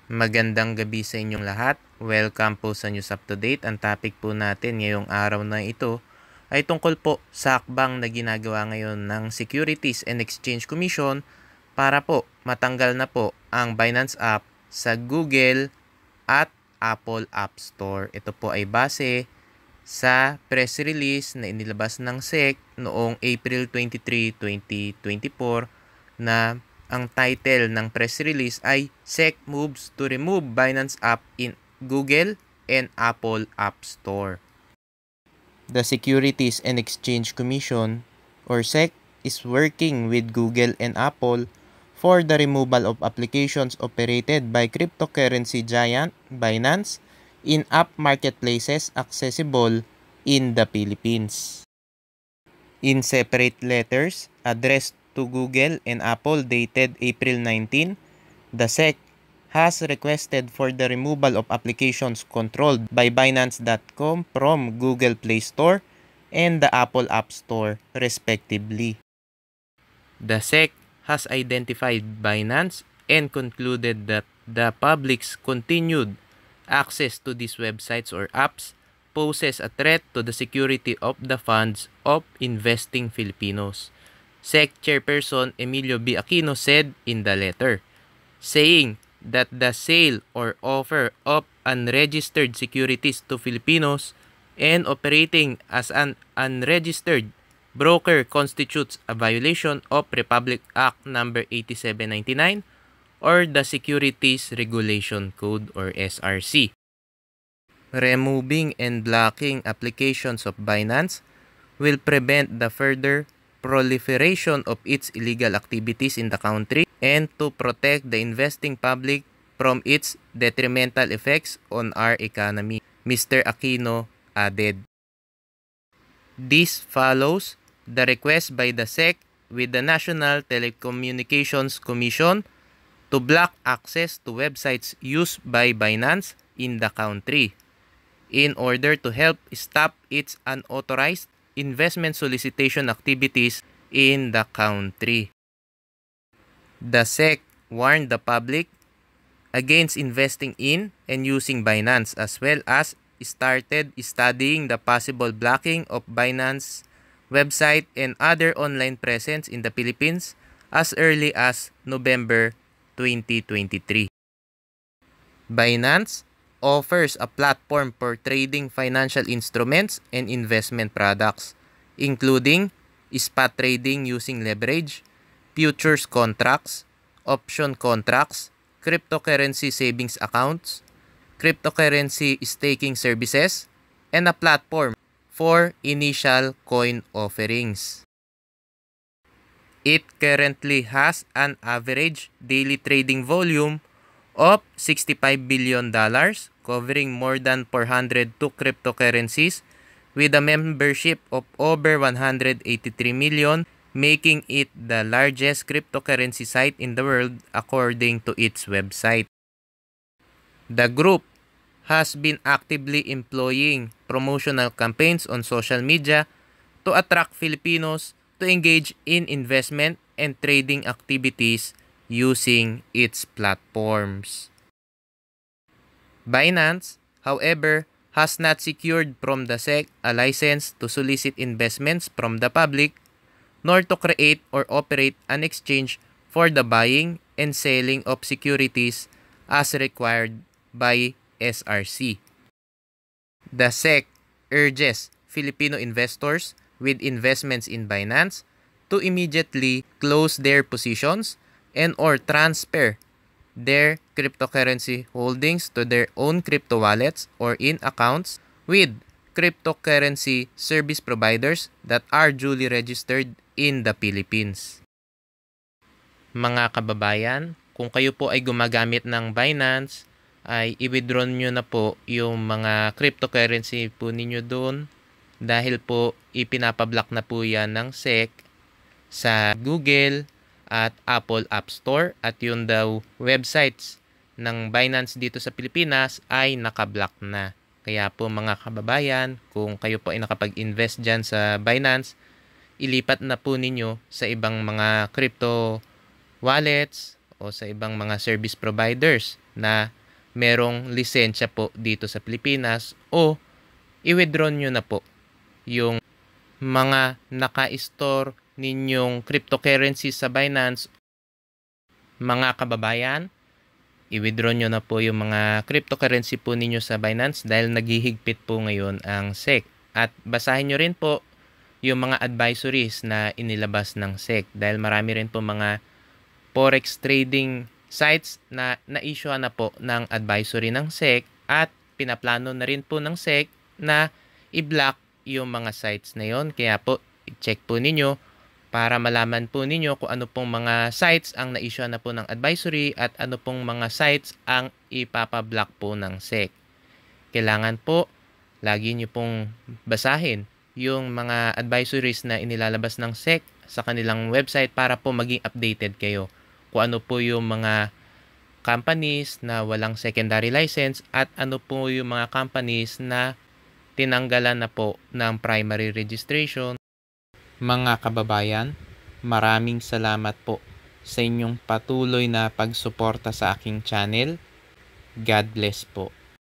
Magandang gabi sa inyong lahat. Welcome po sa News Up to Date. Ang topic po natin ngayong araw na ito ay tungkol po sa hakbang na ginagawa ngayon ng Securities and Exchange Commission para po matanggal na po ang Binance app sa Google at Apple App Store. Ito po ay base sa press release na inilabas ng SEC noong April 23, 2024 na ang title ng press release ay SEC moves to remove Binance app in Google and Apple App Store. The Securities and Exchange Commission, or SEC, is working with Google and Apple for the removal of applications operated by cryptocurrency giant Binance in app marketplaces accessible in the Philippines. In separate letters addressed to Google and Apple dated April 19, the SEC has requested for the removal of applications controlled by Binance.com from Google Play Store and the Apple App Store, respectively. The SEC has identified Binance and concluded that the public's continued access to these websites or apps poses a threat to the security of the funds of investing Filipinos. SEC Chairperson Emilio B. Aquino said in the letter, saying that the sale or offer of unregistered securities to Filipinos and operating as an unregistered broker constitutes a violation of Republic Act No. 8799 or the Securities Regulation Code or SRC. Removing and blocking applications of Binance will prevent the further proliferation of its illegal activities in the country and to protect the investing public from its detrimental effects on our economy, Mr. Aquino added. This follows the request by the SEC with the National Telecommunications Commission to block access to websites used by Binance in the country in order to help stop its unauthorized investment solicitation activities in the country. The SEC warned the public against investing in and using Binance, as well as started studying the possible blocking of Binance website and other online presence in the Philippines as early as November 2023. Binance offers a platform for trading financial instruments and investment products, including spot trading using leverage, futures contracts, option contracts, cryptocurrency savings accounts, cryptocurrency staking services, and a platform for initial coin offerings. It currently has an average daily trading volume of $65 billion, covering more than 402 cryptocurrencies with a membership of over 183 million, making it the largest cryptocurrency site in the world according to its website. The group has been actively employing promotional campaigns on social media to attract Filipinos to engage in investment and trading activities using its platforms. Binance, however, has not secured from the SEC a license to solicit investments from the public, nor to create or operate an exchange for the buying and selling of securities as required by SRC. The SEC urges Filipino investors with investments in Binance to immediately close their positions and or transfer their cryptocurrency holdings to their own crypto wallets or in accounts with cryptocurrency service providers that are duly registered in the Philippines. Mga kababayan, kung kayo po ay gumagamit ng Binance, ay i-withdraw nyo na po yung mga cryptocurrency po ninyo doon dahil po ipinapablock na po yan ng SEC sa Google at Apple App Store at yun daw websites ng Binance dito sa Pilipinas ay nakablock na. Kaya po mga kababayan, kung kayo po ay nakapag-invest dyan sa Binance, ilipat na po ninyo sa ibang mga crypto wallets o sa ibang mga service providers na merong lisensya po dito sa Pilipinas o i-withdraw nyo na po yung mga naka-store ninyong cryptocurrency sa Binance. Mga kababayan, i-withdraw nyo na po yung mga cryptocurrency po ninyo sa Binance dahil naghihigpit po ngayon ang SEC. At basahin nyo rin po yung mga advisories na inilabas ng SEC dahil marami rin po mga forex trading sites na na-issue na po ng advisory ng SEC at pinaplano na rin po ng SEC na i-block yung mga sites na yon. Kaya po, i-check po ninyo para malaman po ninyo kung ano pong mga sites ang na-issue na po ng advisory at ano pong mga sites ang ipapablock po ng SEC. Kailangan po, lagi nyo pong basahin yung mga advisories na inilalabas ng SEC sa kanilang website para po maging updated kayo kung ano po yung mga companies na walang secondary license at ano po yung mga companies na tinanggalan na po ng primary registration. Mga kababayan, maraming salamat po sa inyong patuloy na pagsuporta sa aking channel. God bless po.